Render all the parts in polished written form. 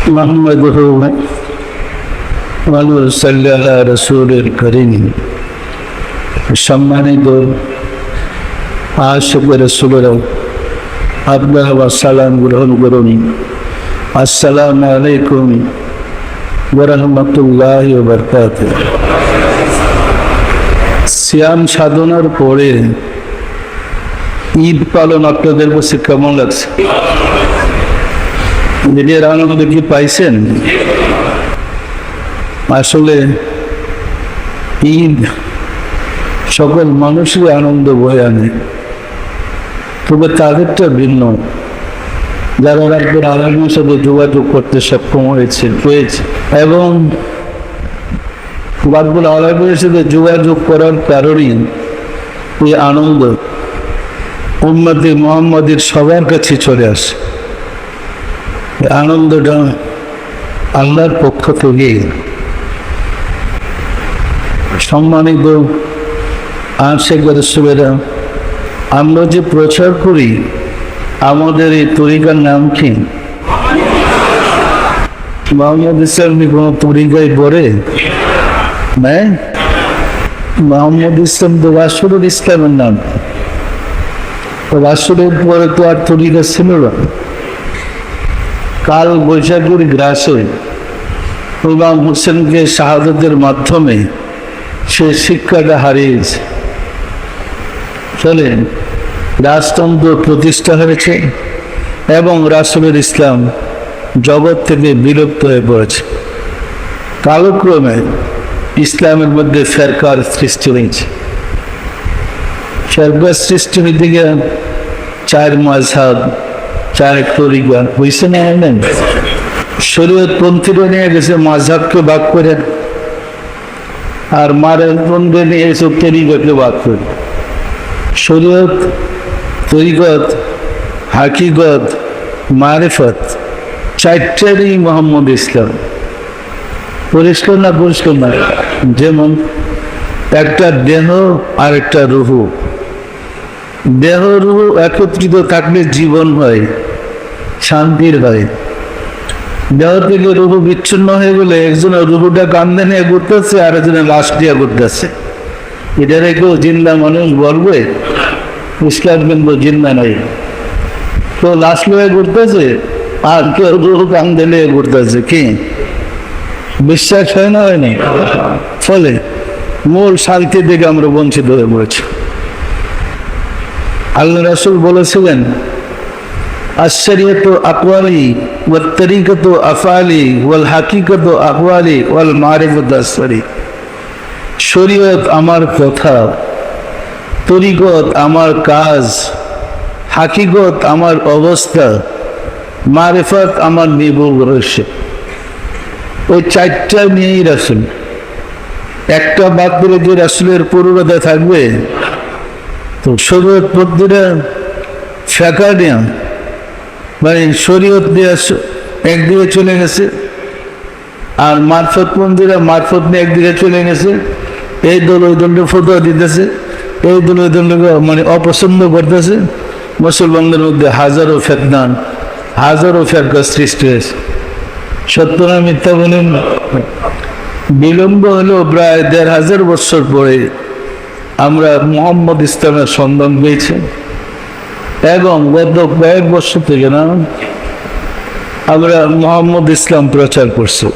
محمده صلى على رسول الكريم সম্মানিত আশিক রাসূলরা আপনারা সালাম গ্রহণ করুন। আসসালামু আলাইকুম ওয়া রাহমাতুল্লাহি ওয়া বারাকাতুহু। সিয়াম সাধনার পরে ঈদ পালন আপনাদের কাছে কেমন লাগছে? নিজের আনন্দ কি পাইছেন? আসলে ঈদ সকল মানুষের আনন্দ বয়ে আনে, তবে তাদেরটা ভিন্ন। যারা রাব্বুল আলামিনের সাথে যোগাযোগ করতে সক্ষম হয়েছে এবং রাব্বুল আলামিনের সাথে যোগাযোগ করার কারণেই এই আনন্দ উম্মতে মুহাম্মাদের সবার কাছে চলে আসে। আনন্দটা আল্লাহর পক্ষ থেকে। সম্মানিত আশিক রাসূলরা, আমরা যে প্রচার করি আমাদের এই তরিকার নাম কি? মোহাম্মদ ইসলামী কোন তরিকায় পড়ে? মোহাম্মদ ইসলাম তো রাসূলুল ইসলামের নাম। রাসূলের পরে তো আর তরিকা ছিল না। কাল বৈশাখীর গ্রাসে ইমাম হোসেনকে শাহাদাতের মাধ্যমে সে শিক্ষাটা হারিয়েছে। চলেন, রাজতন্ত্র প্রতিষ্ঠা হয়েছে এবং রাসূলুল ইসলাম জগৎ থেকে বিলুপ্ত হয়ে পড়েছে। কালক্রমে ইসলামের মধ্যে ফেরকার সৃষ্টি হয়েছে। ফেরকার সৃষ্টি হইতে গিয়ে চার মাযহাব, চার তরিকা হয়েছে না? শরীয়তপন্থীরা নিয়ে গেছে মাযহাবকে ভাগ করে, আর মারেফতপন্থী নিয়ে এসে তরিকাকে ভাগ করে। শরীয়ত, তরিকত, হাকিকত, মারিফত চারটারই মোহাম্মদ ইসলাম। পরিষ্কার না? পরিষ্কার না? যেমন একটা দেহ আর একটা রুহু। দেহ রুহু একত্রিত থাকলে জীবন হয়, শান্তির হয়। দেহ থেকে রুহু বিচ্ছিন্ন হয়ে গেলে একজনের রুহুটা কান্দে নিয়ে ঘুরতেছে আর একজনের লাশ দিয়ে ঘুরতেছে। এটারে কেউ জিন্দা মানুষ বলবে? ইসলাম কিন্তু জিন্দা নাই। তো লাশ লয়ে ঘুরতেছে আর কেউ রুহু কান্দে নিয়ে ঘুরতেছে। কি বিশ্বাস হয় না? হয় না? ফলে মূল শান্তি থেকে আমরা বঞ্চিত হয়ে পড়েছি। আল্লাহ রাসূল বলেছিলেন, আশ-শরিয়তু আকওয়ালি ওয়াত তরিকাতু আফআলি ওয়াল হাকিকাতু আকওয়ালি ওয়াল মারিফাতু আসরি। শরীয়ত আমার কথা, তরিকত আমার কাজ, হাকিকত আমার অবস্থা, মারিফত আমার নির্ভুল রহস্য। ওই চারটা নিয়েই রাসূল। একটা বাদ দিলে যে রাসূলের পুরোটা থাকবে? তো শরীয়তপন্থীরা ফেকা নিয়ে মানে শরীয়ত দিয়ে একদিকে চলে গেছে, আর মারফতপন্থীরা মারফত নিয়ে একদিকে চলে গেছে। এই দল ওই দলকে ফতোয়া দিতেছে, এই দল ওই দলকে মানে অপছন্দ করতেছে। মুসলমানদের মধ্যে হাজারো ফিতনা, হাজারো ফিরকা সৃষ্টি হয়েছে। সত্য না মিথ্যা বলেন? বিলম্ব হলো প্রায় ১৫০০ বছর পরে আমরা মুহাম্মদ ইসলামের সন্ধান পেয়েছি এবং গত কয়েক বছর থেকে না আমরা মুহাম্মদ ইসলাম প্রচার করছি।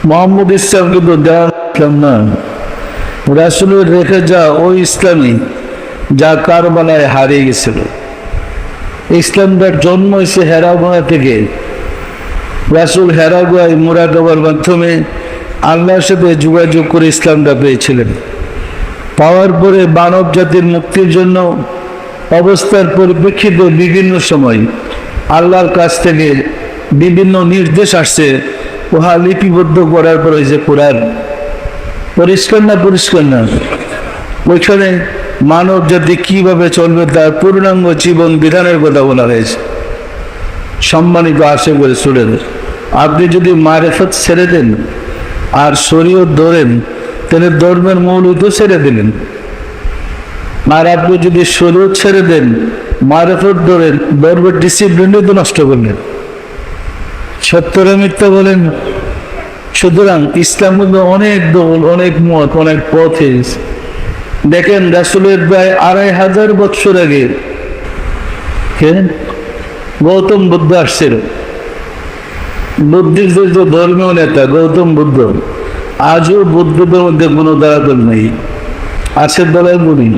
মুহাম্মদ ইসলাম কিন্তু দেওয়া ইসলাম না, রাসূলের রেখে যা ওই ইসলামই যা কারবালায় হারিয়ে গেছিল। ইসলামটার জন্ম হয়েছে হেরা গুহা থেকে। রাসূল হেরা গুহায় মুরাকাবার মাধ্যমে আল্লাহর সাথে যোগাযোগ করে ইসলামটা পেয়েছিলেন। পাওয়ার পরে মানব জাতির মুক্তির জন্য অবস্থার পরিপ্রেক্ষিতে বিভিন্ন সময় আল্লাহর কাছ থেকে বিভিন্ন নির্দেশ আসছে, উহা লিপিবদ্ধ করার পর হয়েছে কোরআন। পরিষ্কার না? পরিষ্কার না? ওইখানে মানব জাতি কিভাবে চলবে তার পূর্ণাঙ্গ জীবন বিধানের কথা বলা হয়েছে। সম্মানিত আশিক রাসূলদের, আপনি যদি মারিফত ছেড়ে দেন আর শরীয়ত ধরেন তাহলে ধর্মের মৌলিক ছেড়ে দিলেন। আর আপনি যদি শরীয়ত ছেড়ে দেন, মারিফত ধরেন, ধর্মের ডিসিপ্লিনই তো নষ্ট করলেন। সত্যরা মিথ্যা বলেন। সুতরাং ইসলাম মধ্যে অনেক দল, অনেক মত, অনেক পথ এসেছে। দেখেন রাসূলের প্রায় ২৫০০ বছর আগে গৌতম বুদ্ধ আসছিল। বুদ্ধিস্ট যে ধর্মীয় নেতা গৌতম বুদ্ধ, আজও বুদ্ধদের মধ্যে কোনো দলাদল নেই, আছে দলের গুণী।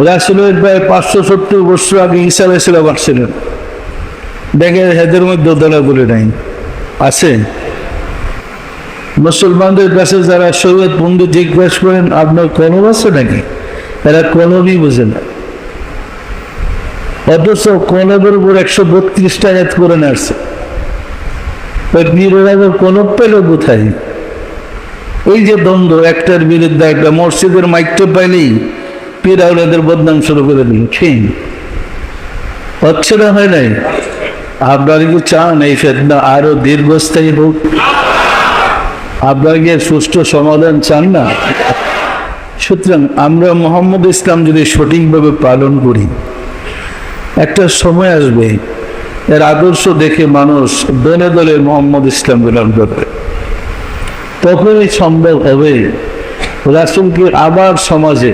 রাসূলের প্রায় ৫৭০ বছর আগে ঈসা আলাইহিস সালাম আসছিলেন। দেখেন এদের মধ্যে দলাদলি নাই, আছে। মুসলমানদের কাছে যারা শরীয়ত বন্ধু জিজ্ঞাসা করেন আপনার কলম আছে নাকি, এরা কলমই বোঝে না। অথচ কলমের উপর ১৩২টা আয়াত করে আসছে। কলম পেল কোথায়? এই যে দ্বন্দ্ব, একটার বিরুদ্ধে একটা। মসজিদের মাইকটা পাইলেই পীরদের বদনাম শুরু করে দিল। ঠিক হচ্ছে না, হয় নাই? আপনারা কি চান এই ফেতনা আরো দীর্ঘস্থায়ী হোক? আপনারা কি সুষ্ঠু সমাধান চান না? সুতরাং আমরা মোহাম্মদ ইসলাম যদি সঠিকভাবে পালন করি, একটা সময় আসবে এর আদর্শ দেখে মানুষ দলে দলে মোহাম্মদ ইসলাম গ্রহণ করবে। তখনই সম্ভব হবে রাসূলকে আবার সমাজে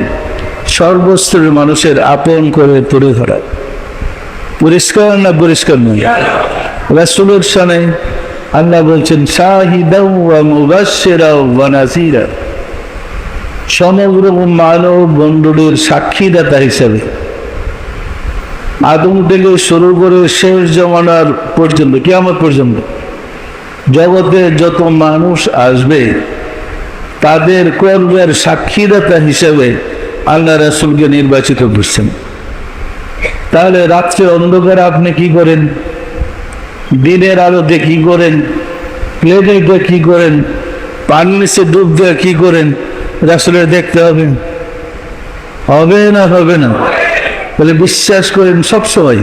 সর্বস্তরের মানুষের আপন করে তুলে ধরা। পরিষ্কার না পরিষ্কার নয়? রাসূলের শানে আল্লাহ বলছেন শাহিদাও ওয়া মুবাশশিরাও ওয়া নাযীরা, সমগ্র মানব মণ্ডলীর সাক্ষীদাতা হিসেবে আদম থেকে শুরু করে শেষ জমানার পর্যন্ত, কিয়ামত পর্যন্ত জগতে যত মানুষ আসবে তাদের কর্মের সাক্ষীদাতা হিসেবে আল্লাহ রাসূলকে নির্বাচিত করছেন। তাহলে রাত্রে অন্ধকারে আপনি কি করেন? দিনের আলোতে কি করেন? প্লেটে কি করেন? পানির নিচে ডুব দিয়ে কি করেন? রাসূলের দেখতে হবে, হবে না? হবে না? বলে বিশ্বাস করেন সবসময়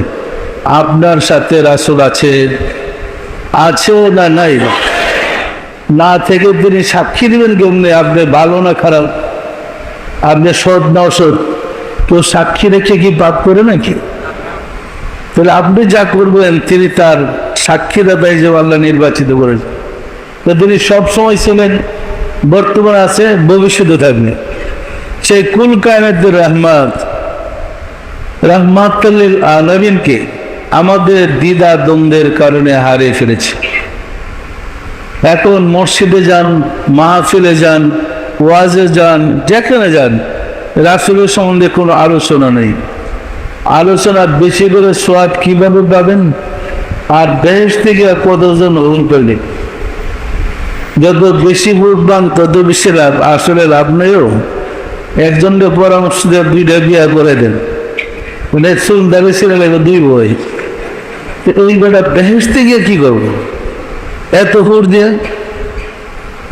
আপনার সাথে রাসূল আছে, আছে না নাই? না থেকে তিনি সাক্ষী দিবেন কেমনে আপনি ভালো না খারাপ, আপনি সৎ না অসৎ? কেউ সাক্ষী রেখে কি পাপ করে নাকি? তাহলে আপনি যা করবেন তিনি তার সাক্ষীদাতা হিসেবে আল্লাহ নির্বাচিত করেছেন। তো তিনি সবসময় ছিলেন, বর্তমান আছে, ভবিষ্যতে থাকবে। সেই কুল কায়নাতের রাহমাতুল আলামিনকে আমাদের দ্বিধা দ্বন্দ্বের কারণে হারিয়ে ফেলেছে। এখন মসজিদে যান, মাহফিলে যান, ওয়াজে যান, যেখানে যান, রাসূলের সম্বন্ধে কোনো আলোচনা নেই। আলোচনা বেশি করে সওয়াব কিভাবে পাবেন, আর বেহেশত থেকে কতজন গ্রহণ করলে, যত বেশি ভোট পান তত বেশি লাভ। আসলে লাভ নেইও। একজনকে পরামর্শ দিয়ে 2টা বিয়া করে দেন, মানে সুন্দর ছেলে লাগবে 2 বই। ওই বেটা বেহেশত গিয়ে কি করবো এত ভোট দিয়ে?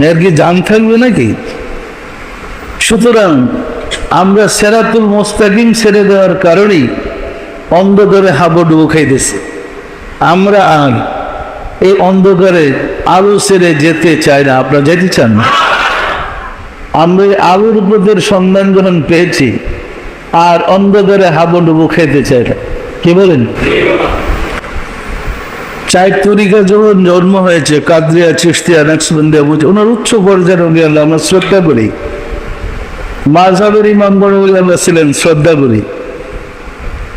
এর কি জান থাকবে নাকি? সুতরাং আমরা সিরাতুল মুস্তাকিম ছেড়ে দেওয়ার কারণেই অন্ধকারে হাবুডুবু খাইতেছি। আমরা আর এই অন্ধকারে আলো ছেড়ে যেতে চাই না। আপনারা যেতে চান না? আমরা আলোর পথের সন্ধান যখন পেয়েছি আর অন্ধকারে হাবুডুবু খেতে চাই না। কি বলেন? 4 তরিকা যখন জন্ম হয়েছে, কাদরিয়া, চিশতিয়া, নকশবন্দিয়া, ওনার উচ্চ পর্যায়ের আল্লাহ আমরা শ্রদ্ধা করি। মাযহাবের ইমামগণ আল্লাহ ছিলেন, শ্রদ্ধা করি।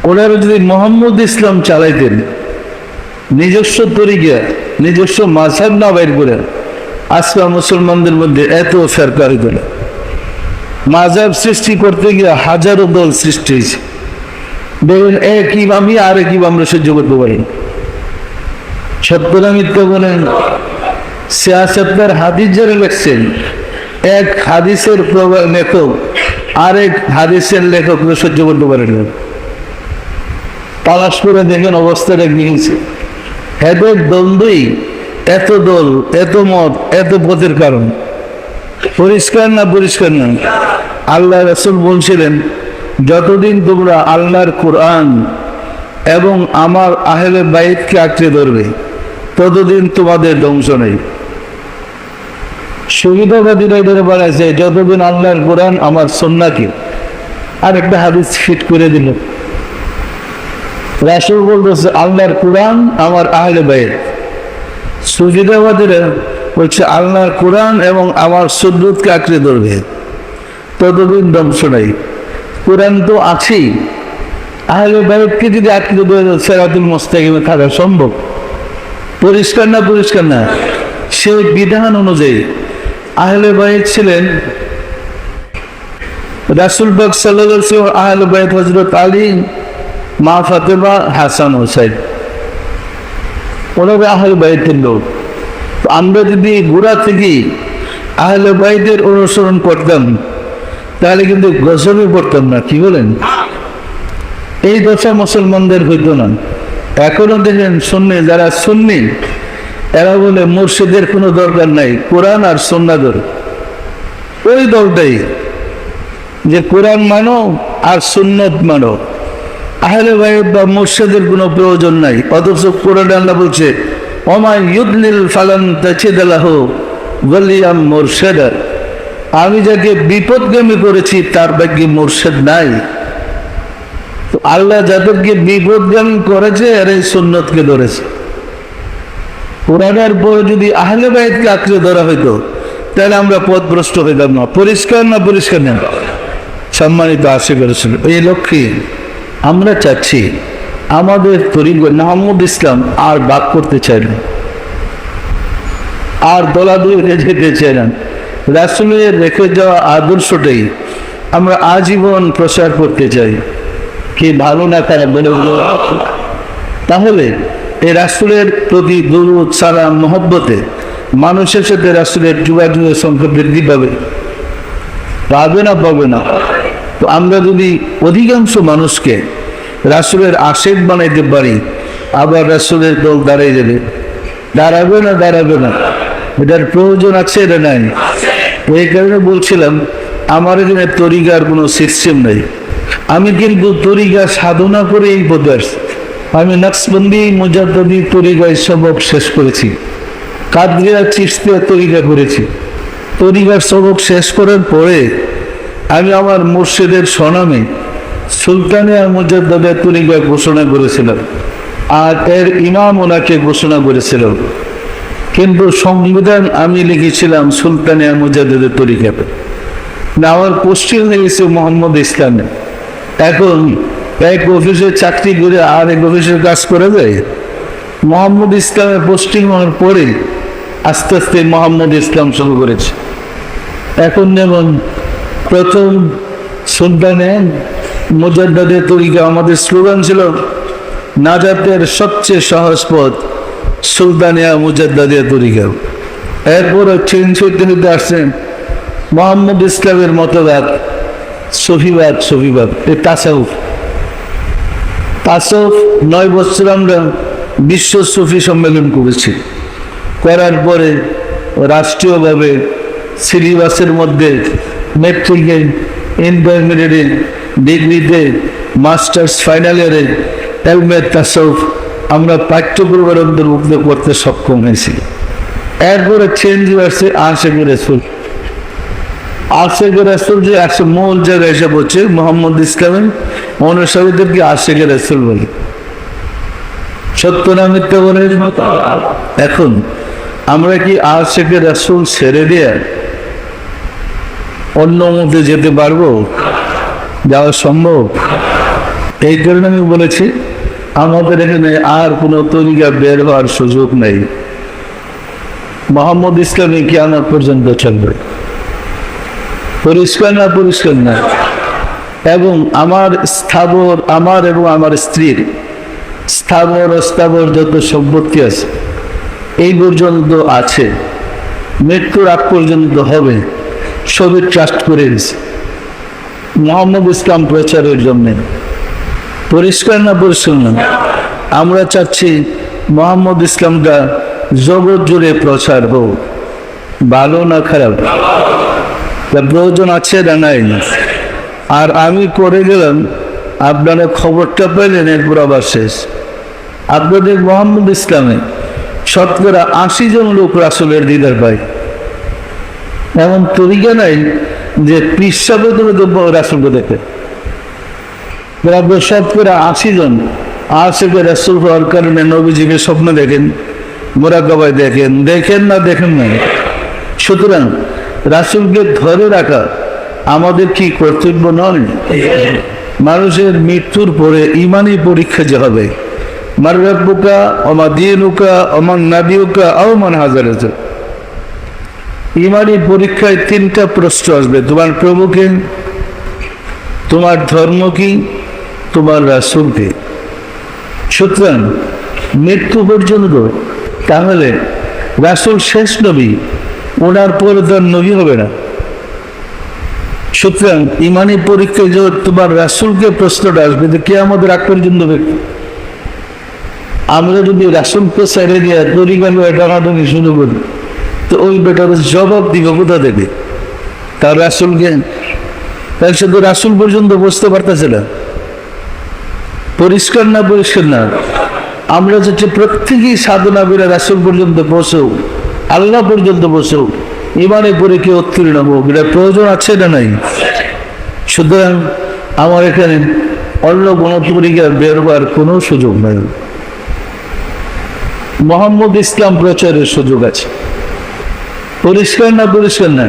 ওনারা যদি মোহাম্মদ ইসলাম চালাইতেন, নিজস্ব তরিকা, নিজস্ব মাযহাব না বাইর করে, আজকে মুসলমানদের মধ্যে এত ফেরকা হইত না। মাযহাব সৃষ্টি করতে গিয়ে হাজারো দল সৃষ্টি হয়েছে। দেখুন, এক ইমামই আরেক ইমাম আমরা সহ্য করতে পারি। সত্যরা মিথ্যা বলেন? সিয়াসতের হাদিস যারা লেখছেন, এক হাদিসের লেখক আরেক হাদিসের লেখক সহ্য করতে পারেন না। তালাশ করে দেখেন অবস্থাটা কি হয়েছে। এদের দ্বন্দ্বই এত দল, এত মত, এত পথের কারণ। পরিষ্কার না পরিষ্কার না? আল্লাহ রাসূল বলছিলেন, যতদিন তোমরা আল্লাহর কোরআন এবং আমার আহলে বাইতকে আঁকড়ে ধরবে ততদিন তোমাদের ধ্বংস নেই। সুবিধাবাদীরা এদের বলেছে যতদিন আল্লাহর কোরআন আমার সুন্নাহকে, আর একটা হাদিস ফিট করে দিল। রাসূল বলতেছে আল্লাহর কোরআন আমার আহলে বাইত, সুফিদাবাদের বলছে আল্লাহর কোরআন এবং আমার সুন্নতকে আঁকড়ে ধরবে, ততদিন ধ্বংস নাই। কোরআন তো আছেই, আহলে বাইতকে যদি আঁকড়ে ধরে সিরাতুল মুস্তাকিমে থাকা সম্ভব? পরিষ্কার না পরিষ্কার না? সেই বিধান অনুযায়ী আহলে বাইত ছিলেন রাসূল পাক সাল্লাল্লাহু আলাইহি ওয়াসাল্লাম, আহলে বাইত হযরত আলী, মা ফাতেমা, হাসান হোসেন, ওনারা আহলে বাইতের লোক। তো আমরা যদি গোড়া থেকে আহলে বাইতের অনুসরণ করতাম তাহলে কিন্তু গজবে পড়তাম না, কি বলেন? এই দশা মুসলমানদের হইতো না। এখনো দেখেন সুন্নি, যারা সুন্নি এরা বলে মুর্শিদের কোনো দরকার নাই, কোরআন আর সুন্নাহ ধরো। ওই দলটাই যে কোরআন মানো আর সুন্নত মানো, আহলে বাইত বা মুর্শিদের কোনো প্রয়োজন নাই। অথচ কোরআনে আল্লাহ বলছে ওমা ইউদলিল ফালান তাজিদ লাহু ওয়ালিয়াম মুরশিদা, আমি যাকে বিপদগামী করেছি তার ভাগ্যে মুর্শিদ নাই। তো আল্লাহ যাদেরকে বিপদগামী করেছে আর এই সুন্নতকে ধরেছে। কোরআনের পরে যদি আহলে বাইতকে আঁকড়ে ধরা হইতো তাহলে আমরা পথভ্রষ্ট হইতাম না। পরিষ্কার না পরিষ্কার না? সম্মানিত আশিক রাসূল, এই লক্ষ্যে আমরা চাচ্ছি আমাদের তরিকত মোহাম্মদ ইসলাম আর বাদ করতে চাই না, আর দলাদলি যেতে চাই না। রাসূলের রেখে যাওয়া আদর্শটাই আমরা আজীবন প্রচার করতে চাই। কি ভালো না খারাপ বলে তাহলে এই রাসূলের প্রতি দরুদ সালাম মহব্বতে মানুষের সাথে রাসূলের যোগাযোগের সংখ্যা বৃদ্ধি পাবে, পাবে না পাবে না? তো আমরা যদি অধিকাংশ মানুষকে রাসূলের আশিক বানাইতে পারি, আবার রাসূলের দল দাঁড়িয়ে যাবে। দাঁড়াবে না? দাঁড়াবে না? এটার প্রয়োজন আছে এটা নাই? এই কারণে বলছিলাম আমার এখানে তরিকার কোনো সিস্টেম নেই। আমি কিন্তু তরিকা সাধনা করে এই পথে আসছি। আমি নকশবন্দি, মুজাদ্দিদি তরিকায় সবক শেষ করেছি, কাদরিয়া চিশতিয়া তরিকা করেছি। তরিকার সবক শেষ করার পরে আমি আমার মুর্শিদের স্বনামে সুলতানিয়া মুজাদ্দিদিয়া তরিকা ঘোষণা করেছিলাম, আর এর ইমাম ওনাকে ঘোষণা করেছিলাম। কিন্তু সংবিধান আমি লিখেছিলাম সুলতানিয়া মুজাদ্দিদিয়া তরিকাতে। না, আমার পোস্টিং হয়ে গেছে মোহাম্মদ ইসলামে। এখন এক অফিসে চাকরি করে আর এক অফিসের কাজ করে যায়। মোহাম্মদ ইসলামের পোস্টিং হওয়ার পরে আস্তে আস্তে মোহাম্মদ ইসলাম শুরু করেছে। এখন যেমন প্রথম সুলতানে মুজাদ্দিদিয়া তরিকা, আমাদের স্লোগান ছিল নাজাতের সবচেয়ে সহজ পথ সুলতানিয়া মুজাদ্দিদিয়া তরিকা। এরপরে চেঞ্জ হইতে হইতে আসছেন মোহাম্মদ ইসলামের মতবাদ সফিবাদ, সফিবাদ এই তাসাউফ। 9 বছর আমরা বিশ্ব সুফি সম্মেলন করেছি। করার পরে রাষ্ট্রীয়ভাবে সিলেবাসের মধ্যে মেট্রিকে, ইন্টারমিডিয়েটে, ডিগ্রিতে, মাস্টার্স ফাইনাল ইয়ারে এলমে তাসাউফ আমরা পাঠ্যক্রমের অন্তর্ভুক্ত করতে সক্ষম হয়েছি। এরপরে চেঞ্জ আসছে আশিক রাসূল। আশিক রাসূল যে একশো মূল জায়গায় এসে বলছে মোহাম্মদ ইসলামের অনুসারীদেরকে আশিক রাসূল বলে। সত্য না মিথ্যা বলে? এখন আমরা কি আশিক রাসূল ছেড়ে দিয়ে অন্য মতে যেতে পারবো? যাওয়া সম্ভব? এই কারণে আমি বলেছি আমাদের এখানে আর কোনো তরিকা বের হওয়ার সুযোগ নেই। মোহাম্মদ ইসলামী কিয়ামত পর্যন্ত চলবে। পরিষ্কার না পরিষ্কার না? এবং আমার স্থাবর, আমার এবং আমার স্ত্রীর স্থাবর অস্থাবর যত সম্পত্তি আছে এই পর্যন্ত আছে, মৃত্যুর আগ পর্যন্ত হবে, সবই ট্রাস্ট করে দিয়েছে মোহাম্মদ ইসলাম প্রচারের জন্য। পরিষ্কার না পরিষ্কার না? আমরা চাচ্ছি মোহাম্মদ ইসলামটা জগৎ জুড়ে প্রচার হোক। ভালো না খারাপ? প্রয়োজন আছে না নাই? আর আমি করে গেলাম, আপনারা খবরটা পেলেন, এরপর আবার শেষ। আপনাদের মোহাম্মদ ইসলামে শতকরা 80 জন লোক রাসূলের দিদার পায়। এমন তরিকা নাই যে পিসাবে তুমি তো রাসূলকে দেখে। শতকরা 80 জন আশিক রাসূল হওয়ার কারণে নবীজিকে স্বপ্ন দেখেন, মোরাকাবায় দেখেন, দেখেন না দেখেন না। সুতরাং রাসূলকে ধরে রাখা আমাদের কি কর্তব্য নয়? মানুষের মৃত্যুর পরে ইমানি পরীক্ষা যে হবে, মার রাব্বুকা ওমা দীনুকা ওমান নাবিয়ুকা আও মান হাজারাকা, ইমানি পরীক্ষায় তিনটা প্রশ্ন আসবে। তোমার প্রভুকে, তোমার ধর্ম কি, তোমার রাসূলকে। সুতরাং মৃত্যু পর্যন্ত তাহলে রাসূল শেষ নবী, ওনার পরে তার নবী হবে না। সুতরাং ইমানি পরীক্ষায় যে তোমার রাসূলকে প্রশ্নটা আসবে যে কিয়ামতের আগ পর্যন্ত ব্যক্তি, আমরা যদি রাসূলকে ছেড়ে দিয়ে তরিকা নিয়ে টানাটানি শুরু করি তো ওই বেটার জবাব দিবে কোথা থেকে? তার রাসূলকে, তাই শুধু রাসূল পর্যন্ত বুঝতে পারতেছে না। পরিষ্কার না? পরিষ্কার না? আমরা যাচ্ছি প্রত্যেকেই সাধনা করে রাসূল পর্যন্ত পৌঁছেও, আল্লাহ পর্যন্ত পৌঁছেও ইমানে পরীক্ষা উত্তীর্ণ হোক, এটা প্রয়োজন আছে না নাই? সুতরাং আমার এখানে অন্য কোনো তরিকা বের হওয়ার কোনো সুযোগ নাই। মোহাম্মদ ইসলাম প্রচারের সুযোগ আছে। পরিষ্কার না? পরিষ্কার না?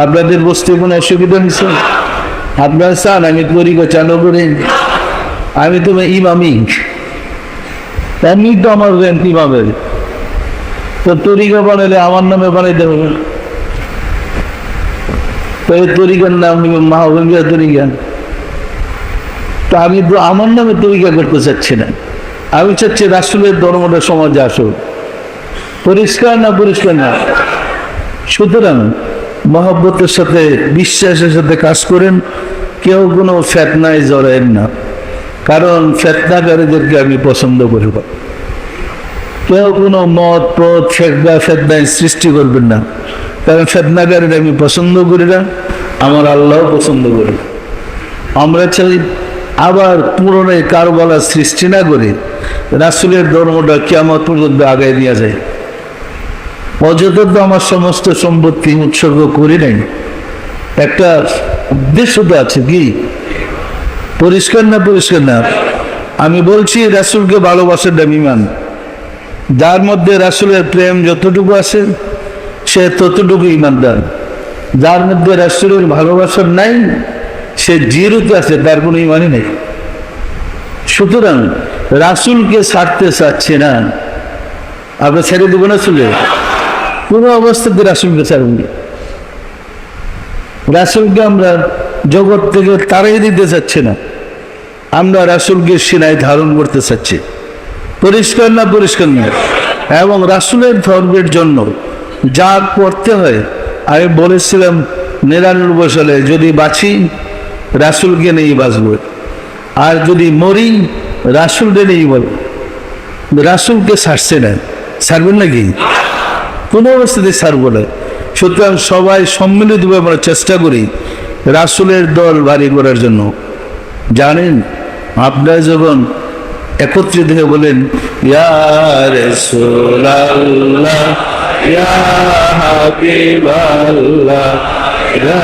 আপনাদের বুঝতে কোনো অসুবিধা নিচ্ছে? আপনারা চান আমি তরিকা চালু করি? আমি তো ইমামি, এমনি তো আমার ইমামের, তো তরিকা বানাইলে আমার নামে বানাইতে হবে। তো এই তরিকার নাম মাহবুবিয়া তরিকা, তো আমি তো আমার নামে তরিকা করতে চাচ্ছি না। আমি চাচ্ছি রাসূলের ধর্মটা সমাজে আসুক। পরিষ্কার না? পরিষ্কার না? সুতরাং মহব্বতের সাথে, বিশ্বাসের সাথে কাজ করেন, কেউ কোনো ফেতনায় জড়ায়েন না, কারণ ফেতনাকারীদেরকে আমি পছন্দ করি না। কেউ কোনো মত পথ ফেতনায় সৃষ্টি করবেন না, কারণ ফেতনাকারীরা আমি পছন্দ করি না, আমার আল্লাহ পছন্দ করি। আমরা চাই আবার পুরনো কারবালা সৃষ্টি না করে রাসূলের ধর্মটা কিয়ামত পর্যন্ত আগায় নিয়ে যায়। অযথা তো আমার সমস্ত সম্পত্তি উৎসর্গ করি নাই, একটা উদ্দেশ্য তো আছে। কি? পরিষ্কার না? পরিষ্কার না? আমি বলছি রাসূলকে ভালোবাসার ইমান, যার মধ্যে রাসূলের প্রেম যতটুকু আছে সে ততটুকু ইমানদার। যার মধ্যে রাসূলের ভালোবাসা নাই সে জিরোতে আছে, তার কোনো ইমানই নেই। সুতরাং রাসূলকে ছাড়তে চাচ্ছে না, আমরা ছেড়ে দেবো না? চলে কোনো অবস্থাতে রাসূলকে ছাড়ব না। রাসূলকে আমরা জগৎ থেকে তাড়িয়ে দিতে চাচ্ছি না, আমরা রাসূলকে সিনায় ধারণ করতে চাচ্ছি। পরিষ্কার না? পরিষ্কার না? এবং রাসূলের ধর্মের জন্য যা করতে হয়, আমি বলেছিলাম 99 সালে, যদি বাঁচি রাসূলকে নিয়েই বাঁচব, আর যদি মরি রাসূলকে নিয়েই বলব। রাসূলকে ছাড়ছে না, ছাড়বেন নাকি? কোনো অবস্থাতে ছাড়বো না। সুতরাং সবাই সম্মিলিতভাবে আমরা চেষ্টা করি রাসূলের দল ভারী করার জন্য। জানেন, আপনারা যখন একত্রিত হয়ে বলেন ইয়া রাসূলুল্লাহ, ইয়া হাবিবাল্লাহ, ইয়া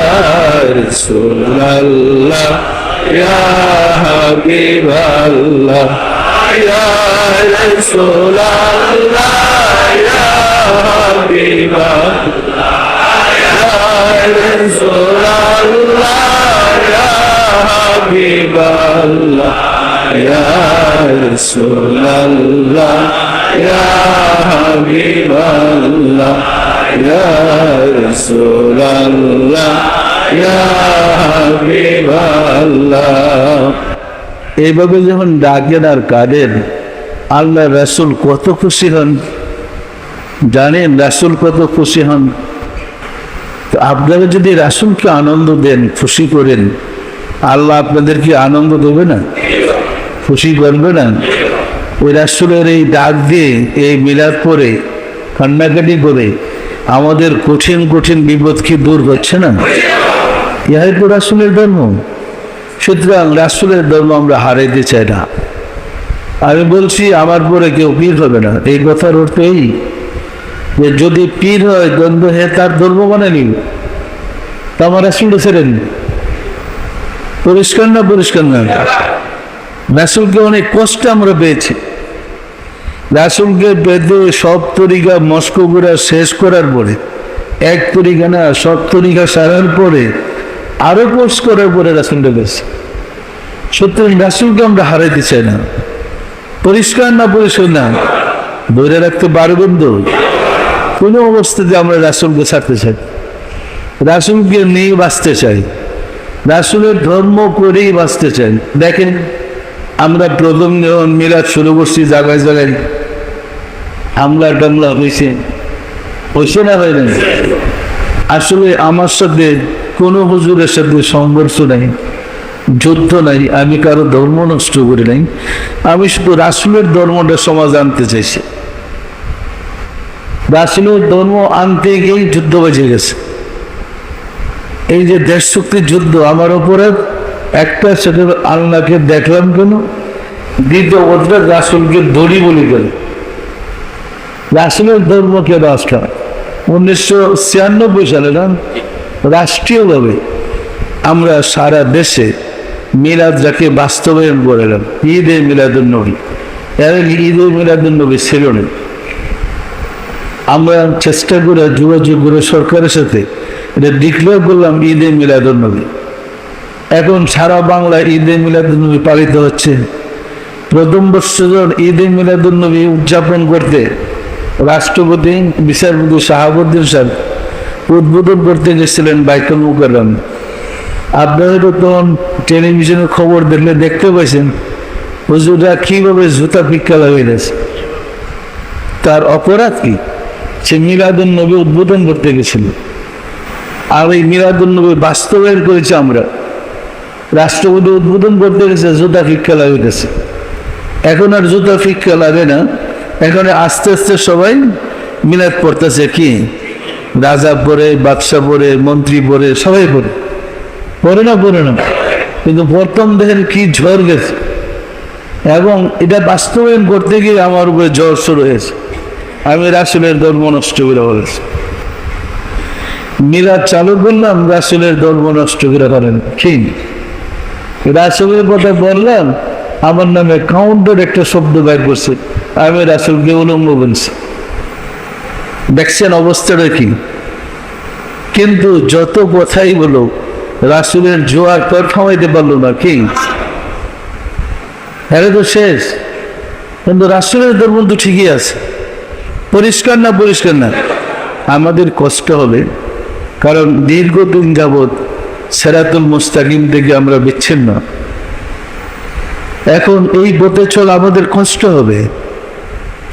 রাসূলুল্লাহ, ইয়া হাবিবাল্লাহ, ইয়া রাসূলুল্লাহ, ইয়া হাবিবাল্লাহ, ইয়া রাসূলুল্লাহ, ইয়া হাবিবাল্লাহ, ইয়া রাসূলুল্লাহ, ইয়া হাবিবাল্লাহ, ইয়া রাসূলুল্লাহ, ইয়া হাবিবাল্লাহ। এইভাবে যখন ডাকেন আর কাঁদেন, আল্লাহ রাসূল কত খুশি হন। জানেন রাসূল কত খুশি হন? তো আপনারা যদি রাসূলকে আনন্দ দেন, খুশি করেন, আল্লাহ আপনাদেরকে আনন্দ দেবে না? খুশি করবে না? ওই রাসূলের এই ডাক দিয়ে, এই মিলাদ পরে, কান্নাকাটি করে আমাদের কঠিন কঠিন বিপদ কি দূর হচ্ছে না? ইহাই তো রাসূলের ধর্ম। সুতরাং রাসূলের ধর্ম আমরা হারাইতে চাই না। আমি বলছি আমার পরে কেউ পীর হবে না, এই কথার অর্থ এই যে যদি পীর হয় দ্বন্দ্ব হে তার ধর্ম মানে নিব, তা আমার রাসূল ছেড়ে নিন। পরিষ্কার না? পরিষ্কার না? রাসূলকে অনেক কষ্ট আমরা পেয়েছি, রাসূলকে পেতে সব তরিকা মস্ক করে শেষ করার পরে, এক তরিকা না সব তরিকা সারার পরে আরো কোর্স করার পরে রাসূলটা গেছে। সুতরাং রাসূলকে আমরা হারাইতে চাই না। পরিষ্কার না পরিষ্কার না ধরে রাখতে পারবেন তো? কোনো অবস্থাতে আমরা রাসূলকে ছাড়তে চাই, রাসূলকে নিয়ে বাঁচতে চাই, রাসূলের ধর্ম করেই বাঁচতে চাই। দেখেন, আমরা প্রথম যখন মিলাদ শুরু করছি, জায়গায় জায়গায় হামলা টামলা হয়েছে না হয় না? আসলে আমার সাথে কোনো হুজুরের সাথে সংঘর্ষ নাই, যুদ্ধ নাই, আমি কারো ধর্ম নষ্ট করি নাই। আমি শুধু রাসূলের ধর্মটা সমাজ আনতে চাইছি। রাসূলের ধর্ম আনতে গিয়েই যুদ্ধ বেজে গেছে। এই যে দেশ শক্তির যুদ্ধ, আমার ওপরে একটা সেটা আল্লাহকে দেখলাম কেন, দ্বিতীয় কথা রাসূলকে ধরি বলি কেন, রাসূলের ধর্মকে রাষ্ট্র 1996 সালে না রাষ্ট্রীয়ভাবে আমরা সারা দেশে মিলাদ যাকে বাস্তবায়ন করলাম, ঈদে মিলাদুন নবী। এর ঈদে মিলাদুন নবী ছিল না। আমরা চেষ্টা করে যোগাযোগ করে সরকারের সাথে এটা ডিক্লেয়ার করলাম ঈদে মিলাদুন নবী। এখন সারা বাংলা ঈদে মিলাদুন নবী পালিত হচ্ছে। প্রথম বর্ষ ঈদে মিলাদুন নবী উদযাপন করতে রাষ্ট্রপতি বিচারপতি শাহাবুদ্দিন সাহেব উদ্বোধন করতে গেছিলেন বাইতুল মুকাররম। আপনারা তখন টেলিভিশনে খবর দেখলে দেখতে পাইছেন হুজুররা কিভাবে জুতা ভিক্ষা লাগিয়েছে। তার অপরাধ কি? সে মিলাদুন নবী উদ্বোধন করতে গেছিল, আর এই মিলাদুন নবী বাস্তবায়ন করেছে আমরা। রাষ্ট্রপতি উদ্বোধন করতে গেছে, জুতা ভিক্ষা লাগিয়েছে। এখন আর জুতা ভিক্ষা লাগে না, এখন আস্তে আস্তে সবাই মিলাদ পড়তেছে। কি রাজা পড়ে, বাদশা পড়ে, মন্ত্রী পড়ে, সবাই পড়ে, পড়ে না? কিন্তু প্রথম দেখেন কি ঝড় গেছে, এবং এটা বাস্তবায়ন করতে গিয়ে আমার উপরে জ্বর শুরু হয়েছে। আমি রাসূলের ধর্ম নষ্ট করে বলেছি। মিলাদ চালু করলাম, রাসূলের ধর্ম নষ্ট করে করেন কি? রাসূলের কথা বললাম, আমার নামে কাউন্টার একটা শব্দ বের করছে, আমি রাসূলকে উলঙ্গ বলছি। দেখছেন অবস্থাটা কি? কিন্তু যত কথাই বলো রাসূলের জোয়ার পর থামাইতে পারলো না। কি এটা তো শেষ। কিন্তু রাসূলের ধর্ম তো ঠিকই আছে। পরিষ্কার না পরিষ্কার না? আমাদের কষ্ট হবে, কারণ দীর্ঘদিন যাবৎ সিরাতুল মুস্তাকিম থেকে আমরা বিচ্ছিন্ন। এখন এই পথে চল আমাদের কষ্ট হবে,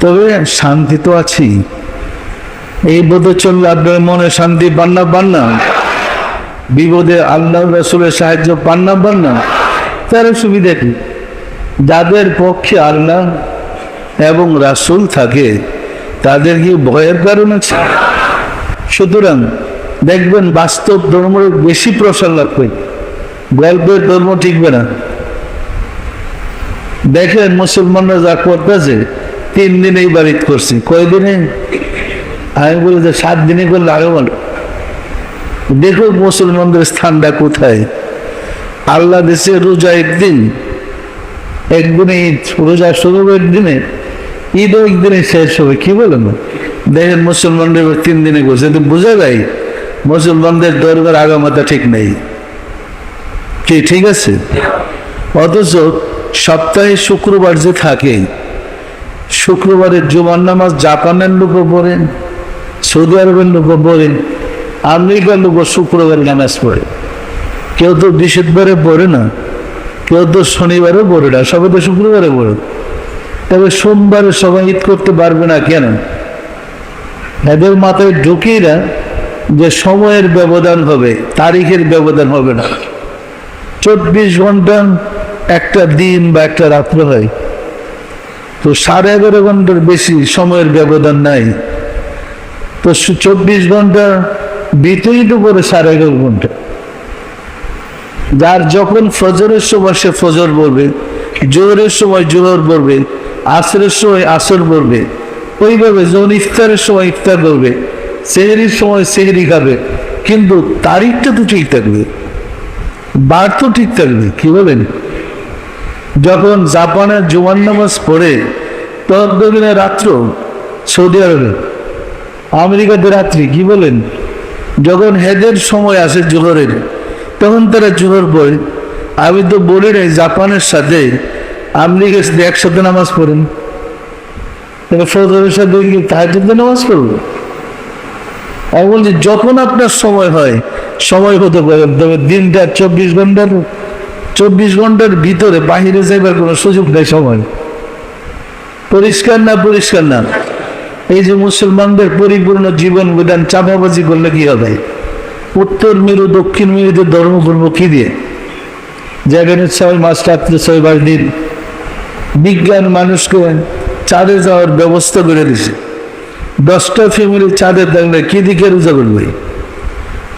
তবে শান্তি তো আছি। এই পথে চললে আপনার মনে শান্তি পান না? বিপদে আল্লাহ রাসূলের সাহায্য পান না? তার সুবিধা কি? যাদের পক্ষে আল্লাহ এবং রাসূল থাকে তাদের কি ভয়ের কারণ আছে? সুতরাং দেখবেন বাস্তব ধর্মের বেশি প্রসার লাগবে, গল্পের ধর্ম টিকবে না। দেখেন মুসলমানরা যা করতেছে, 3 দিনেই বাড়িতে করছি। কয়দিনে? আমি বলি যে 7 দিনে করলে আরো ভালো। দেখো মুসলমানদের স্থানটা কোথায়। আল্লাহ দেশে রোজা একদিনে ঈদ, রোজা শুরু একদিনে, ঈদও একদিনে শেষ হবে। কি বলেন? দেখেন মুসলমানদের 3 দিনে করছে, তো বোঝা যায় মুসলমানদের দরকার আগামাতা ঠিক নেই। কি ঠিক আছে? অথচ সপ্তাহে শুক্রবার যে থাকে, শুক্রবারের জুমার নামাজ জাপানের লোকও পড়েন, সৌদি আরবের লোকও পড়েন, আমেরিকার লোকও শুক্রবারে নামাজ পড়ে। কেউ তো বৃহস্পতিবারে পড়ে না, কেউ তো শনিবারও পড়ে না, সবাই তো শুক্রবারে পড়ে। তবে সোমবারে সবাই ঈদ করতে পারবে না কেন? এদের মাথায় ঢুকিয়ে না যে সময়ের ব্যবধান হবে, তারিখের ব্যবধান হবে না। 24 ঘন্টা একটা দিন বা একটা রাত্র হয়, তো 11.5 ঘন্টার বেশি সময়ের ব্যবধান নাই। তো 24 ঘন্টা বিতরিত করে 11.5 ঘন্টা। যার যখন ফজরের সময় সে ফজর পড়বে, জোহরের সময় জোহর পড়বে, আসরের সময় আসর পড়বে, ওইভাবে যখন ইফতারের সময় ইফতার করবে, সেহরির সময় সেহরি খাবে। কিন্তু তারিখটা তো ঠিক থাকবে, বার তো ঠিক থাকবে। কি বলেন? যখন জাপানের জুমার নামাজ পড়ে তদ্দিনে রাত্র সৌদি আরবে, আমেরিকাতে রাত্রি, কি বলেন? যখন হেদের সময় আসে জোহরের, তখন তারা জোহর পড়ে। আমি তো বলি নাই জাপানের সাথে আমেরিকার সাথে একসাথে নামাজ পড়েন, ফজরের সাথে কি তাহাজ্জুদের নামাজ পড়বো? আমি বলছি যখন আপনার সময় হয় সময় হতে পারে, তবে দিনটা 24 ঘন্টার ভিতরে বাহিরে যাইবার কোনো সুযোগ নেই। সময় পরিষ্কার না? পরিষ্কার না? এই যে মুসলমানদের পরিপূর্ণ জীবন বিধান চাপাবাজি করলে কি হবে? উত্তর মেরু দক্ষিণ মেরুতে ধর্ম করবো কি দিয়ে? যেখানে 6 মাস রাত্রে 6 বার দিন। বিজ্ঞান মানুষকে চাঁদে যাওয়ার ব্যবস্থা করে দিছে। 10টা ফ্যামিলি চাঁদে থাকলে কি দিকে রোজা করবে?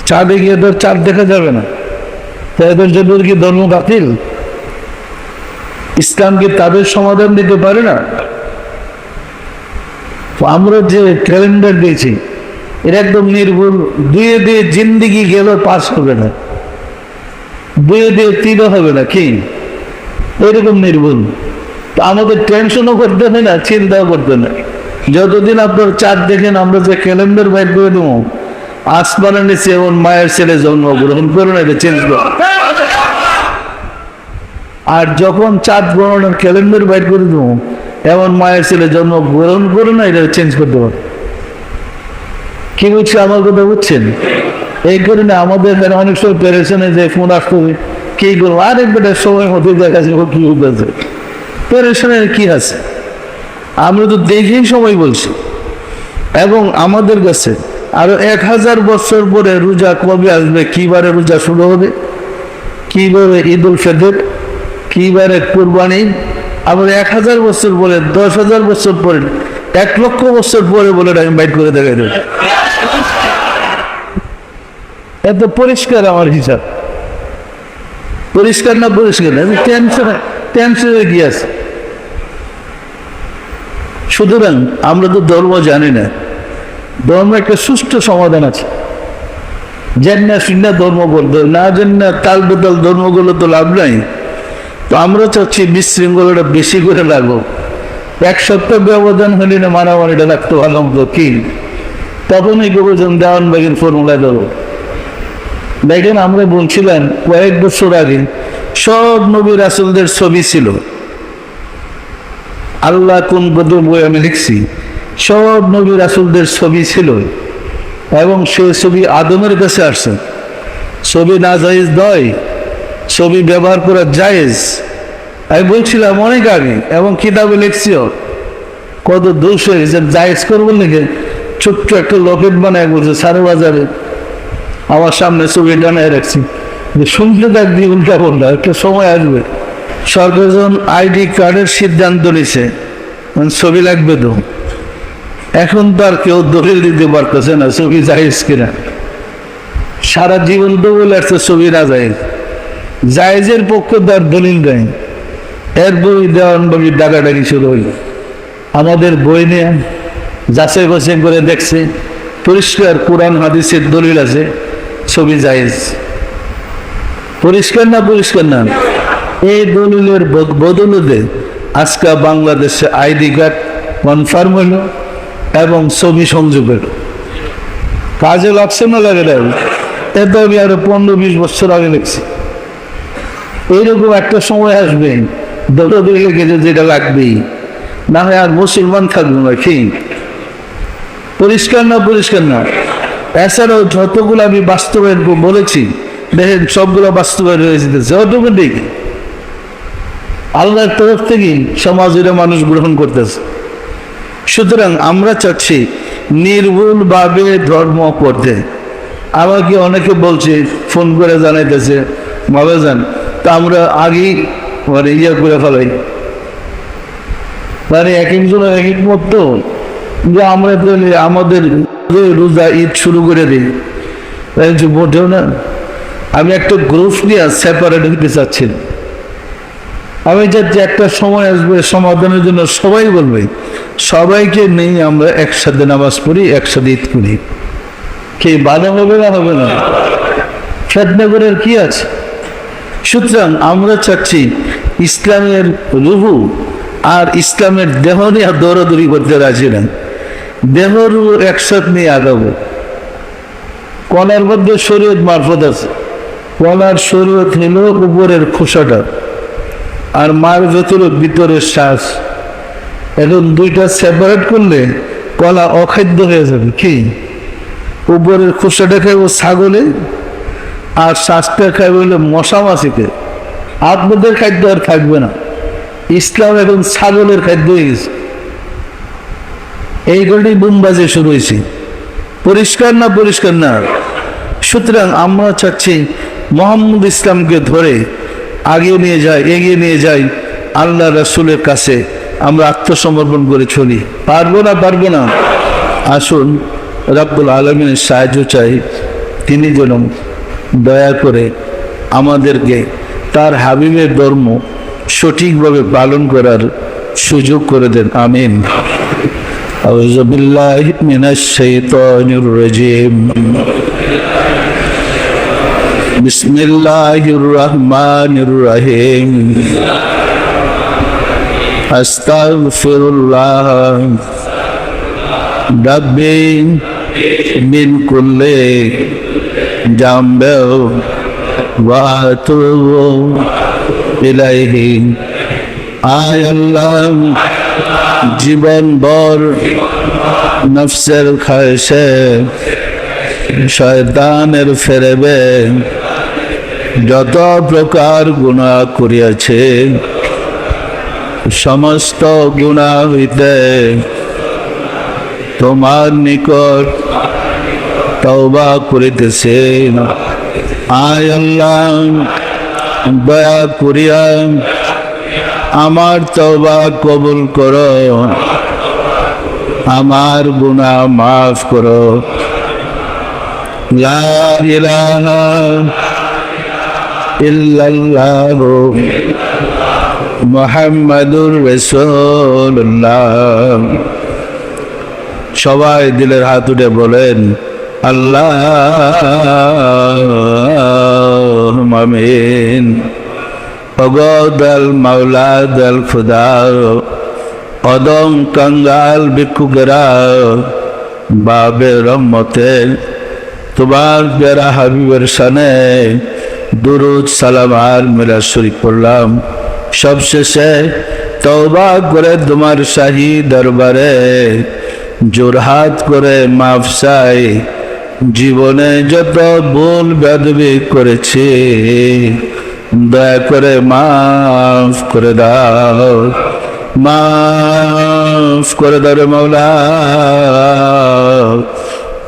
চাঁদে গিয়ে তো চাঁদ দেখা যাবে না, তাদের জন্য কি ধর্ম বাতিল? ইসলাম কি তাদের সমাধান দিতে পারে না? আমরা যে ক্যালেন্ডার দিয়েছি এটা একদম নির্ভুল। 2 দিয়ে জিন্দিগি গেল পাস হবে না, 2 দিয়ে 3 হবে না, কি এরকম নির্ভুল। তো আমাদের টেনশনও করতে হয় না, চিন্তাও করতে না। যতদিন আপনার চাঁদ দেখেন, আমরা যে ক্যালেন্ডার বাইর করে দেবো, আসমানের নিচে এমন মায়ের ছেলে জন্মগ্রহণ করে না, এটা চেঞ্জ করা। আর যখন চাঁদ গ্রহণের ক্যালেন্ডার বাইর করে দেবো, এমন মায়ের ছেলে জন্মগ্রহণ করে না, এটা চেঞ্জ করতে পারে। কি বুঝছে আমার কথা? বুঝছেন? এই কারণে আমাদের অনেক সময় পেরেশনে যে ফোন আসতে হবে, কি করবো, আরেকবার সময় মতো দেখা যাবে কি উঠেছে, পেরেশনের কি আছে? আমরা তো দেখেই সময় বলছি। এবং আমাদের কাছে আরো 1000 বছর পরে রোজা কবে আসবে, কিবারে রোজা শুরু হবে, কিভাবে ঈদ উল ফিতর, কিবারে কুরবানি, আবার 1000 বছর পরে, 10,000 বছর পরে, 1 লক্ষ বছর পরে বলে আমি বাইট করে দেখাই দেব। এত পরিষ্কার আমার হিসাব। পরিষ্কার না? পরিষ্কার না? টেনশনে কি আছে? সুতরাং আমরা তো ধর্ম জানি না। ধর্ম একটা সুষ্ঠু সমাধান আছে। জেন্না শুন্না ধর্ম বলতে না, জেন্না তাল বেতাল ধর্মগুলো তো লাভ নাই। তো আমরা চাচ্ছি বিশৃঙ্খলাটা বেশি করে লাগবো। 1 সপ্তাহ ব্যবধান হলে না মারামারিটা লাগতো ভালো মতো, কি তখনই গোবর্ধন দেওয়ানবাগের ফর্মুলা দেবো। দেখেন, আমরা বলছিলেন কয়েক বছর আগে সব নবী রাসূলদের ছবি ছিল। আল্লাহ কোন বই আমি লিখছি, সব নবী রাসূলদের ছবি ছিল, এবং সেই ছবি আদমের কাছে আসছে। ছবি না জায়েজ নয়, ছবি ব্যবহার করা জায়েজ। আমি বলছিলাম অনেক আগে, এবং কিতাবে লিখছিও। কত দোষ হয়েছে, জায়েজ করবো লিখে ছোট্ট একটা লকেট বানায় বলছে সারা বাজারে, আমার সামনে ছবি টানায় রাখছি, যে শুনতে থাকবি উল্টা পাল্টা, একটা সময় আসবে সরকার যখন আইডি কার্ডের সিদ্ধান্ত নিছে ছবি লাগবে। তো এখন তো আর কেউ দলিল দিতে পারতেছে না ছবি জায়েজ কিনা। সারা জীবন তো বলে আসছে ছবি না জায়েজ, জায়েজের পক্ষে তার দলিল দেয়। এর বই দেওয়ানবাগি ডাকাডাকি শুরু হইল। আমাদের বই নিয়ে যাচাই বাছাই করে দেখছে, পরিষ্কার কোরআন হাদিসের দলিল আছে ছবি জায়েজ। পরিষ্কার না? পরিষ্কার না? এই দলিলের বদলতে আজকে বাংলাদেশে আইডি কার্ড কনফার্ম হইল এবং ছবি সংযোগ হইল। কাজে লাগছে না? লাগে না? এত আমি আরো 15-20 বছর আগে লিখছি। এইরকম একটা সময় আসবে যেটা লাগবেই, না হয় আর মুসলমান থাকবে না। ঠিক পরিষ্কার না? পরিষ্কার না? এছাড়াও যতগুলো আমি বাস্তবায়ন বলেছি, দেখেন সবগুলো বাস্তবায়ন হয়ে যেতেছে অটোমেটিক। আল্লাহর তরফ থেকেই সমাজের মানুষ গ্রহণ করতেছে। সুতরাং আমরা চাচ্ছি নির্ভুলভাবে ধর্ম করতে। আমাকে অনেকে বলছে, ফোন করে জানাইতেছে, ভালো যান তা আমরা আগেই মানে করে ফেলাই, মানে এক একজন এক এক মতো, যে আমরা তো আমাদের রোজা ঈদ শুরু করে দিই, মোটেও না। আমি একটা গ্রুপ নিয়ে সেপারেট হতে চাচ্ছি। আমি যাচ্ছি একটা সময় আসবে সমাধানের জন্য, সবাই বলবে, সবাইকে নেই আমরা একসাথে নামাজ পড়ি, একসাথে ঈদ করি। কে বাধা হবে না? হবে না? ফেতনা করার কি আছে? সুতরাং আমরা চাচ্ছি ইসলামের রুহু আর ইসলামের দেহ নিয়ে দৌড়াদৌড়ি করতে রাজি না। দেহর একসাথ নিয়ে আগাবো। কলার মধ্যে শরীয়ত মারফত আছে। কলার শরীয়ত হলো উপরের খোসাটা, আর মার ভিতরের শ্বাস। এখন দুইটা সেপারেট করলে কলা অখাদ্য হয়ে যাবে। কি উপরের খোসাটা খাইব ছাগলে, আর শ্বাসটা খাইব হইলে মশা মাছিকে। আপনাদের খাদ্য আর থাকবে না। ইসলাম এখন ছাগলের খাদ্য হয়ে গেছে। এই গল্পটি বুমবাজে শুরু হয়েছে। পরিষ্কার না? পরিষ্কার না? সুতরাং আমরা চাচ্ছি মোহাম্মদ ইসলামকে ধরে এগিয়ে নিয়ে যাই আল্লাহ রাসূলের কাছে। আমরা আত্মসমর্পণ করে চলি। পারবো না? আসুন রব্বুল আলামিনের সাহায্য চাই। তিনি যেন দয়া করে আমাদেরকে তার হাবিবের ধর্ম সঠিকভাবে পালন করার সুযোগ করে দেন। আমিন। আউযু বিল্লাহি মিনাশ শাইতানির রাজিম। বিসমিল্লাহির রহমানির রহিম। আস্তাগফিরুল্লাহ রাব্বি মিন কুল্লি জামবিন ওয়া আতুবু ইলাইহি। আয় আল্লাহ, জীবন ভর নফসের খায়েশে, শয়তানের ফেরেবে যত প্রকার গুনাহ করিয়াছে, সমস্ত গুনাহ হইতে তোমার নিকট তওবা করিতেছে। আয় আল্লাহ, দয়া করিয়া আমার তওবা কবুল করো, আমার গুনাহ মাফ করো। লা ইলাহা ইল্লাল্লাহ মুহাম্মাদুর রাসূলুল্লাহ। সবাই দিলের হাত উঠে বলেন আল্লাহুম্মা আমিন। অগদাল মাওলা দাল খুদা, অদম কঙ্গাল ভিক্ষুকেরা বাবে রহমতে তোমার প্যারা হাবিবের শানে দুরুদ সালাম আর মিলাদ শরীফ পড়লাম। সবশেষে তওবা করে তোমার শাহী দরবারে জোরহাত করে মাফ চাই। জীবনে যত ভুল বেয়াদবি করেছি দয়া করে মাফ করে দাও, মাফ করে দাও রে মাওলা।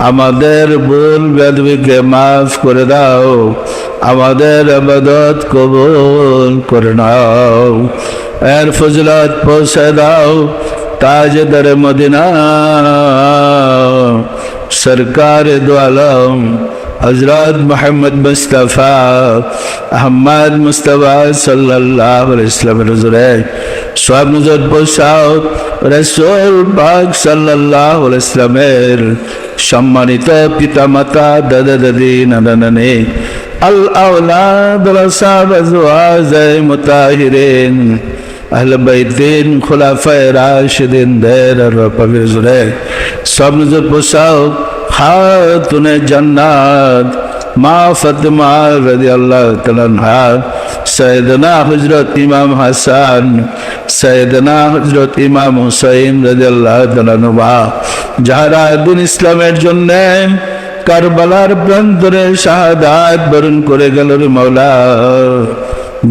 আমাদের ভুল বেয়াদবিকে মাফ করে দাও, আমাদের ইবাদত কবুল করে নাও। এর ফজিলত পৌঁছে দাও তাজদার মদিনা সরকার দো আলম হযরত মুহাম্মদ মুস্তাফা আহমদ মুস্তাফা সাল্লাল্লাহু আলাইহি ওয়াসাল্লামের হুজুরে সব নজর পৌঁছাও। রাসূল পাক সাল্লাল্লাহু আলাইহি ওয়াসাল্লামের সম্মানিত পিতা মাতা, দাদা দাদি, নানা নানি, আল আওলাদ ওয়াল সাহাবা আজওয়াজ মুতাহিরিন, আহলে বাইতিন, খুলাফায়ে রাশিদিন দের পাকের হুজুরে সব নজর পৌঁছাও। খাতুনে জান্নাত মা ফাতেমা রাদিয়াল্লাহু তাআলা আনহা, সাইয়েদনা হযরত ইমাম হাসান, সাইয়েদনা হযরত ইমাম হুসাইন রাদিয়াল্লাহু তাআলা আনহুমা, যারা দিন ইসলামের জন্য কারবালার প্রান্তরে শাহাদাত বরণ করে গেল রে মাওলা,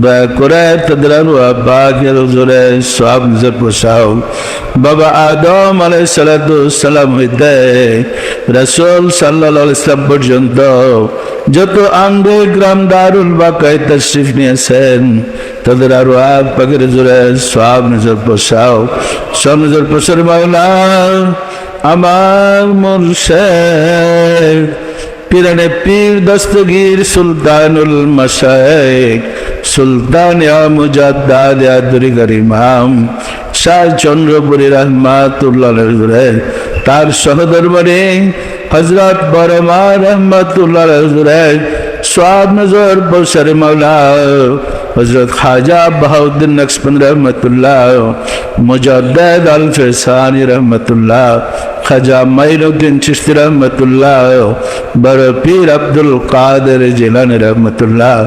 দয়া করে তাদের আব্বাকে হুজুরে সব নজর পৌঁছাও। বাবা আদম আলাইহিস সালাতু সালাম হইতে রাসূল সাল্লাল্লাহু আলাইহি ওয়াসাল্লাম পর্যন্ত যত আঙ্গে গ্রাম দারুল বাকায় তাশরীফ নিয়েছেন তাদের আব্বাকে হুজুরে সব নজর পৌঁছাও। সব নজর পৌঁছাও মাওলা। আমার মুর্শিদ পিরানে পীর দস্তগীর সুলতানুল মাশায়েখ সুলতান মুজাদ্দাদ আদরিগর ইমাম শাহ চন্দ্রপুরী রহমাতুল্লাহ আলাইহি, তার সহদরবারে হযরত বরমা রহমাতুল্লাহ আলাইহি সব নজর পৌঁছারে মাওলা। हजरत ख्वाजा बहाउद्दीन नक्शबंदी रहमतुल्लाह, मुजद्दिद अल-फिसानी रहमतुल्लाह, ख्वाजा माइनुद्दीन चिश्ती रहमतुल्लाह, बड़े पीर अब्दुल कादिर जिलानी रहमतुल्लाह,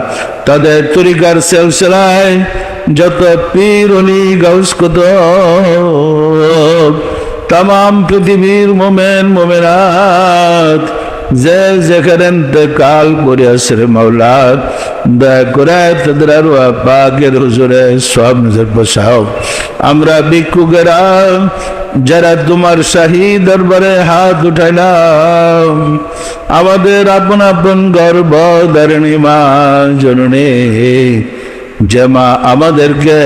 তাদের তরিকার সিলসিলায় যত পীর ওলি গাউস কুতুব तमाम পৃথিবীর মুমিন মুমিনাত যে যেখানে ইন্তেকাল করে আসে মাওলা, দয়া করে তাদের আরওয়াহ পাকের হুজুরে সব নজর বসাও। আমরা ভিক্ষুকেরা যারা তোমার শাহী দরবারে হাত উঠাইলাম, আমাদের আপন আপন গর্ভধারিণী মা জননী, যে মা আমাদেরকে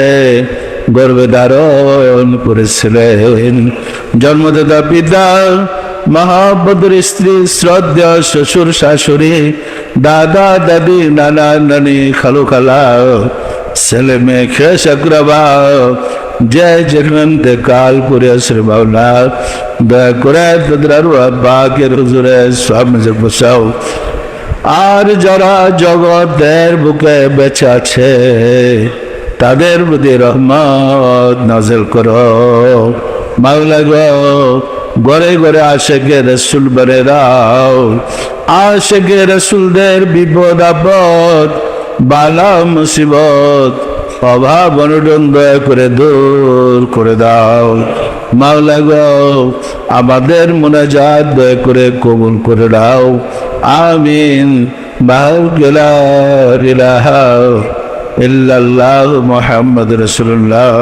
গর্ভে ধারণ করেছিলেন, জন্মদাতা পিতা, মহাবদর স্ত্রী, শ্রদ্ধা শ্বশুর শাশুড়ি, দাদা দাদি, নানা নানি, খালু খালা, ছেলে মেয়ে, খেস আকরাবা, যে যেখানে ইন্তেকাল করে আসে মাওলা, দয়া করে তাদের আরওয়াহ পাকের হুজুরে সব নজর বসাও। আর যারা জগতের বুকে বেঁচে আছে তাদের প্রতি রহমত নাযিল করো মাওলা গো। ঘরে ঘরে আশিকে রাসূল ভরে দাও, আশিকে রাসূলদের বিপদ আপদ, বালা মুসিবত, অভাব অনটন দয়া করে দূর করে দাও মাওলা গো। আমাদের মুনাজাত দয়া করে কবুল করে দাও, আমিন। লা ইলাহা ইল্লাল্লাহু মুহাম্মাদুর রাসূলুল্লাহ।